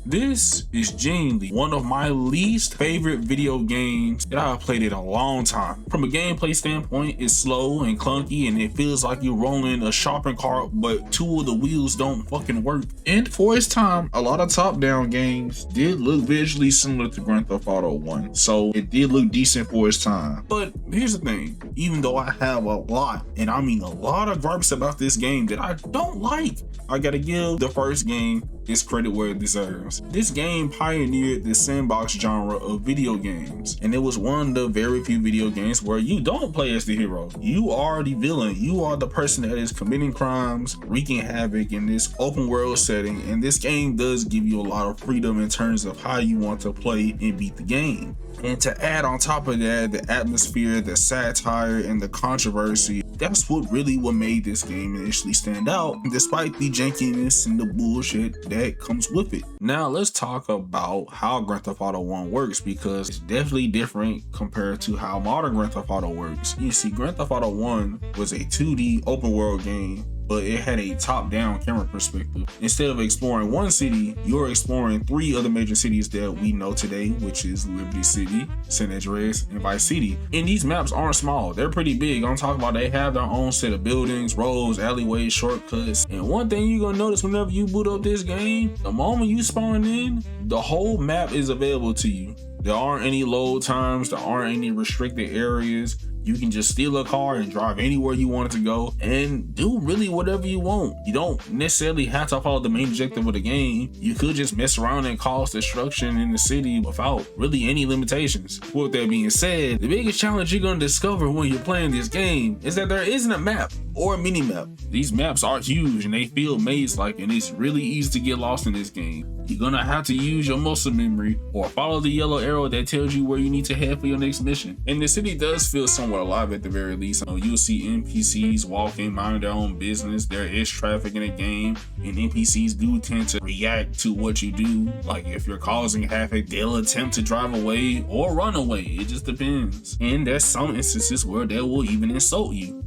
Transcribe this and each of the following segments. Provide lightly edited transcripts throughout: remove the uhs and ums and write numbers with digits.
This is genuinely one of my least favorite video games that I've played in a long time. From a gameplay standpoint, it's slow and clunky and it feels like you're rolling a shopping cart, but two of the wheels don't fucking work. And for its time, a lot of top-down games did look visually similar to Grand Theft Auto 1, so it did look decent for its time. But here's the thing, even though I have a lot, and I mean a lot of gripes about this game that I don't like, I gotta give the first game its credit where it deserves. This game pioneered the sandbox genre of video games, and it was one of the very few video games where you don't play as the hero. You are the villain. You are the person that is committing crimes, wreaking havoc in this open world setting, and this game does give you a lot of freedom in terms of how you want to play and beat the game. And to add on top of that, the atmosphere, the satire, and the controversy, that's what made this game initially stand out, despite the jankiness and the bullshit that comes with it. Now let's talk about how Grand Theft Auto 1 works, because it's definitely different compared to how modern Grand Theft Auto works. You see, Grand Theft Auto 1 was a 2D open world game, but it had a top-down camera perspective. Instead of exploring one city, you're exploring three other major cities that we know today, which is Liberty City, San Andreas, and Vice City. And these maps aren't small, they're pretty big. I'm talking about they have their own set of buildings, roads, alleyways, shortcuts. And one thing you're gonna notice whenever you boot up this game, the moment you spawn in, the whole map is available to you. There aren't any load times, there aren't any restricted areas. You can just steal a car and drive anywhere you want it to go and do really whatever you want. You don't necessarily have to follow the main objective of the game. You could just mess around and cause destruction in the city without really any limitations. With that being said, the biggest challenge you're going to discover when you're playing this game is that there isn't a map or a mini map. These maps are huge and they feel maze-like, and it's really easy to get lost in this game. You're gonna have to use your muscle memory or follow the yellow arrow that tells you where you need to head for your next mission. And the city does feel somewhat alive at the very least. You'll see NPCs walking, minding their own business. There is traffic in the game, and NPCs do tend to react to what you do. Like if you're causing havoc, they'll attempt to drive away or run away. It just depends. And there's some instances where they will even insult you.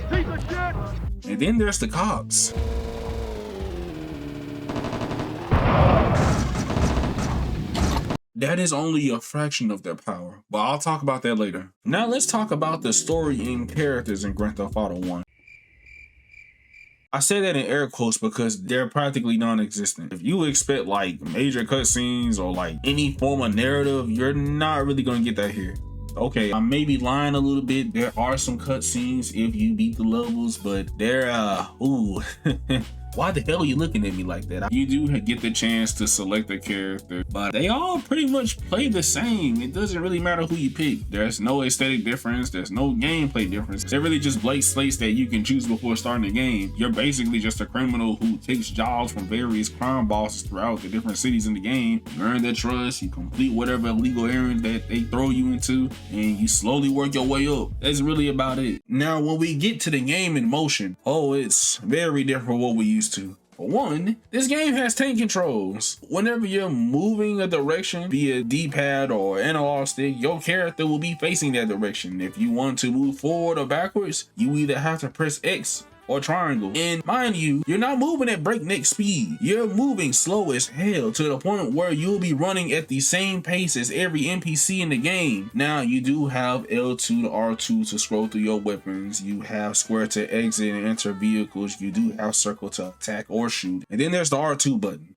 And then there's the cops. That is only a fraction of their power, but I'll talk about that later. Now let's talk about the story and characters in Grand Theft Auto 1. I say that in air quotes because they're practically non-existent. If you expect like major cutscenes or like any form of narrative, you're not really gonna get that here. Okay, I may be lying a little bit. There are some cutscenes if you beat the levels, but they're ooh. Why the hell are you looking at me like that? You do get the chance to select a character, but they all pretty much play the same. It doesn't really matter who you pick. There's no aesthetic difference. There's no gameplay difference. They're really just blank slates that you can choose before starting the game. You're basically just a criminal who takes jobs from various crime bosses throughout the different cities in the game. You earn their trust, you complete whatever illegal errand that they throw you into, and you slowly work your way up. That's really about it. Now, when we get to the game in motion, it's very different from what we used to. For one, this game has tank controls. Whenever you're moving a direction via D-pad or analog stick, your character will be facing that direction. If you want to move forward or backwards, you either have to press X or triangle. And mind you, you're not moving at breakneck speed. You're moving slow as hell to the point where you'll be running at the same pace as every NPC in the game. Now, you do have L2 to R2 to scroll through your weapons. You have square to exit and enter vehicles. You do have circle to attack or shoot. And then there's the R2 button.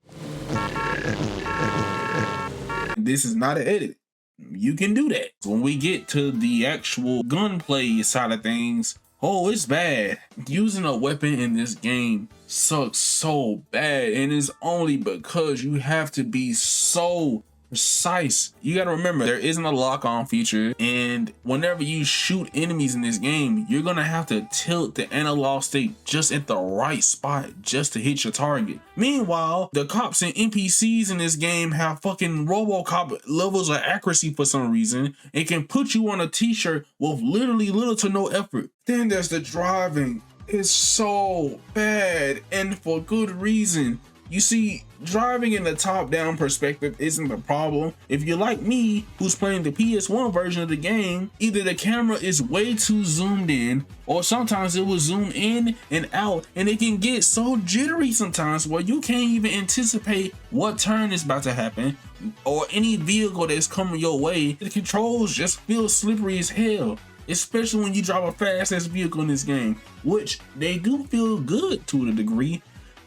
This is not an edit. You can do that. When we get to the actual gunplay side of things, it's bad. Using a weapon in this game sucks so bad, and it's only because you have to be so precise. You gotta remember, there isn't a lock-on feature, and whenever you shoot enemies in this game, you're gonna have to tilt the analog stick just at the right spot just to hit your target. Meanwhile, the cops and NPCs in this game have fucking RoboCop levels of accuracy for some reason. It can put you on a t-shirt with literally little to no effort. Then there's the driving. It's so bad, and for good reason. You see, driving in the top-down perspective isn't the problem. If you're like me, who's playing the PS1 version of the game, either the camera is way too zoomed in, or sometimes it will zoom in and out, and it can get so jittery sometimes where you can't even anticipate what turn is about to happen, or any vehicle that's coming your way. The controls just feel slippery as hell, especially when you drive a fast-ass vehicle in this game, which they do feel good to a degree.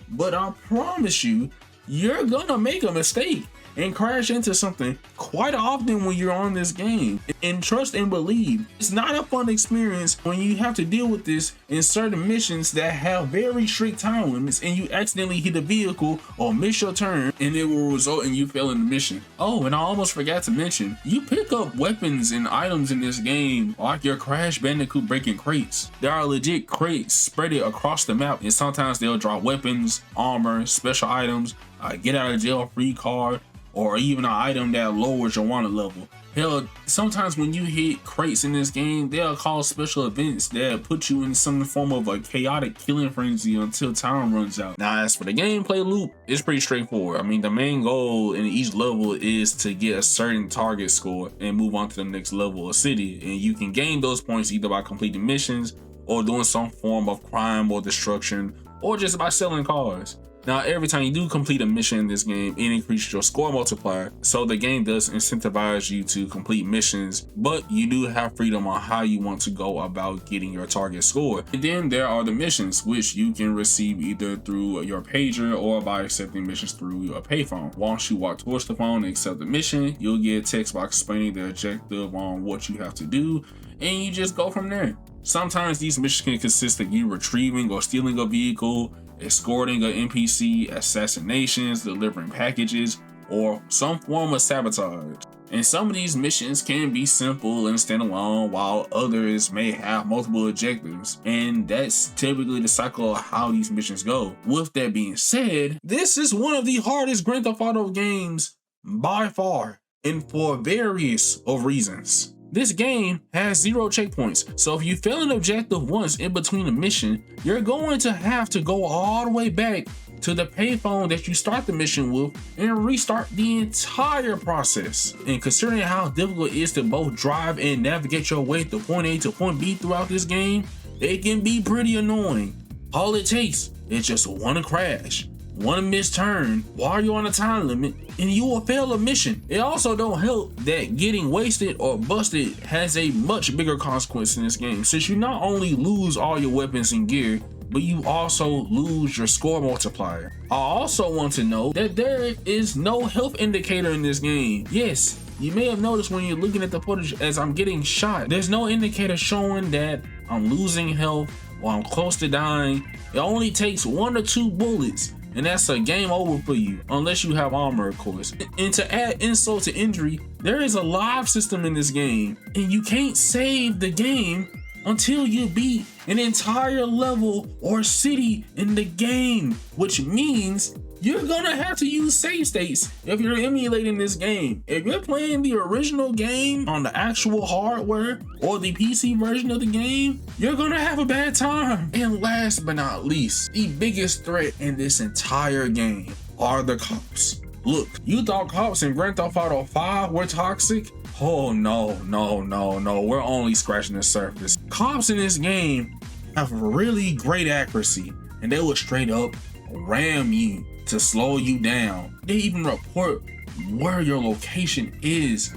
But I promise you, you're gonna make a mistake and crash into something quite often when you're on this game. And trust and believe, it's not a fun experience when you have to deal with this in certain missions that have very strict time limits and you accidentally hit a vehicle or miss your turn, and it will result in you failing the mission. Oh, and I almost forgot to mention, you pick up weapons and items in this game like your Crash Bandicoot breaking crates. There are legit crates spread across the map, and sometimes they'll drop weapons, armor, special items, get out of jail free card, or even an item that lowers your wanted level. Hell, sometimes when you hit crates in this game, they'll call special events that put you in some form of a chaotic killing frenzy until time runs out. Now, as for the gameplay loop, it's pretty straightforward. I mean, the main goal in each level is to get a certain target score and move on to the next level or city, and you can gain those points either by completing missions or doing some form of crime or destruction, or just by selling cars. Now, every time you do complete a mission in this game, it increases your score multiplier, so the game does incentivize you to complete missions, but you do have freedom on how you want to go about getting your target score. And then there are the missions, which you can receive either through your pager or by accepting missions through your payphone. Once you walk towards the phone and accept the mission, you'll get a text box explaining the objective on what you have to do, and you just go from there. Sometimes these missions can consist of you retrieving or stealing a vehicle, escorting an NPC, assassinations, delivering packages, or some form of sabotage. And some of these missions can be simple and standalone, while others may have multiple objectives, and that's typically the cycle of how these missions go. With that being said, this is one of the hardest Grand Theft Auto games by far, and for various of reasons. This game has 0 checkpoints, so if you fail an objective once in between a mission, you're going to have to go all the way back to the payphone that you start the mission with and restart the entire process. And considering how difficult it is to both drive and navigate your way to point A to point B throughout this game, it can be pretty annoying. All it takes is just one crash, one missed turn while you're on a time limit, and you will fail a mission. It also don't help that getting wasted or busted has a much bigger consequence in this game, since you not only lose all your weapons and gear, but you also lose your score multiplier. I also want to note that there is no health indicator in this game. Yes, you may have noticed when you're looking at the footage as I'm getting shot, there's no indicator showing that I'm losing health or I'm close to dying. It only takes 1 or 2 bullets, and that's a game over for you, unless you have armor, of course. And to add insult to injury, there is a live system in this game, and you can't save the game until you beat an entire level or city in the game, which means you're gonna have to use save states if you're emulating this game. If you're playing the original game on the actual hardware or the PC version of the game, you're gonna have a bad time. And last but not least, the biggest threat in this entire game are the cops. Look, you thought cops in Grand Theft Auto 5 were toxic? Oh no, we're only scratching the surface. Cops in this game have really great accuracy, and they will straight up ram you to slow you down. They even report where your location is.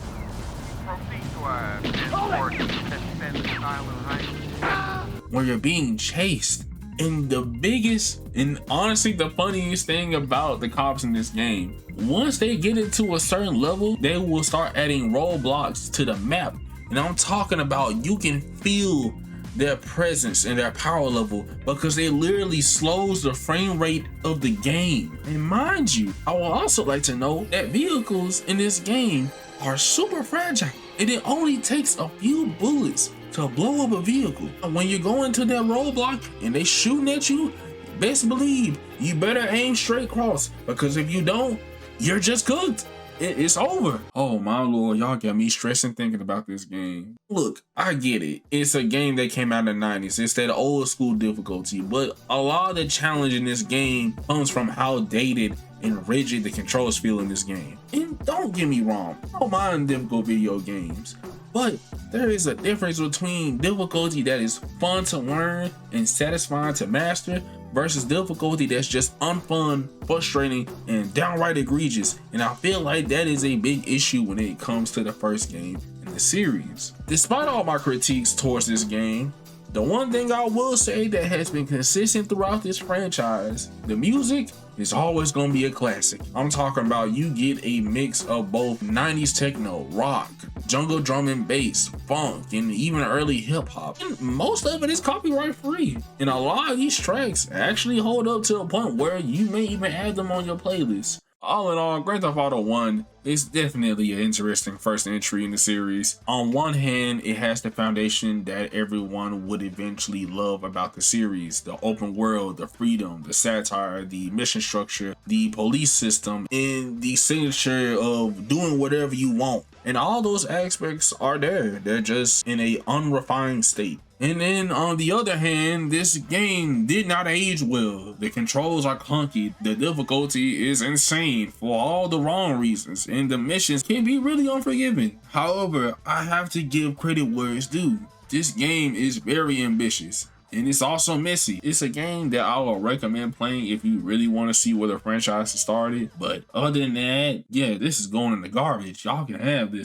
Where you're being chased. And the biggest and honestly the funniest thing about the cops in this game, once they get into a certain level, they will start adding roadblocks to the map. And I'm talking about you can feel their presence and their power level, because it literally slows the frame rate of the game. And mind you, I would also like to know that vehicles in this game are super fragile, and it only takes a few bullets to blow up a vehicle. When you go into that roadblock and they shooting at you, best believe you better aim straight across, because if you don't, you're just cooked. it's over. Oh my lord, y'all got me stressing thinking about this game. Look, I get it. It's a game that came out in the 90s. It's that old school difficulty, but a lot of the challenge in this game comes from how dated and rigid the controls feel in this game. And don't get me wrong, I don't mind difficult video games, but there is a difference between difficulty that is fun to learn and satisfying to master versus difficulty that's just unfun, frustrating, and downright egregious. And I feel like that is a big issue when it comes to the first game in the series. Despite all my critiques towards this game, the one thing I will say that has been consistent throughout this franchise, the music is always gonna be a classic. I'm talking about you get a mix of both 90s techno, rock, jungle drum and bass, funk, and even early hip hop. And most of it is copyright free. And a lot of these tracks actually hold up to a point where you may even add them on your playlist. All in all, Grand Theft Auto 1 is definitely an interesting first entry in the series. On one hand, it has the foundation that everyone would eventually love about the series: the open world, the freedom, the satire, the mission structure, the police system, and the signature of doing whatever you want. And all those aspects are there. They're just in a unrefined state. And then on the other hand, this game did not age well. The controls are clunky, the difficulty is insane for all the wrong reasons, and the missions can be really unforgiving. However, I have to give credit where it's due. This game is very ambitious, and it's also messy. It's a game that I would recommend playing if you really want to see where the franchise started. But other than that, yeah, this is going in the garbage. Y'all can have this.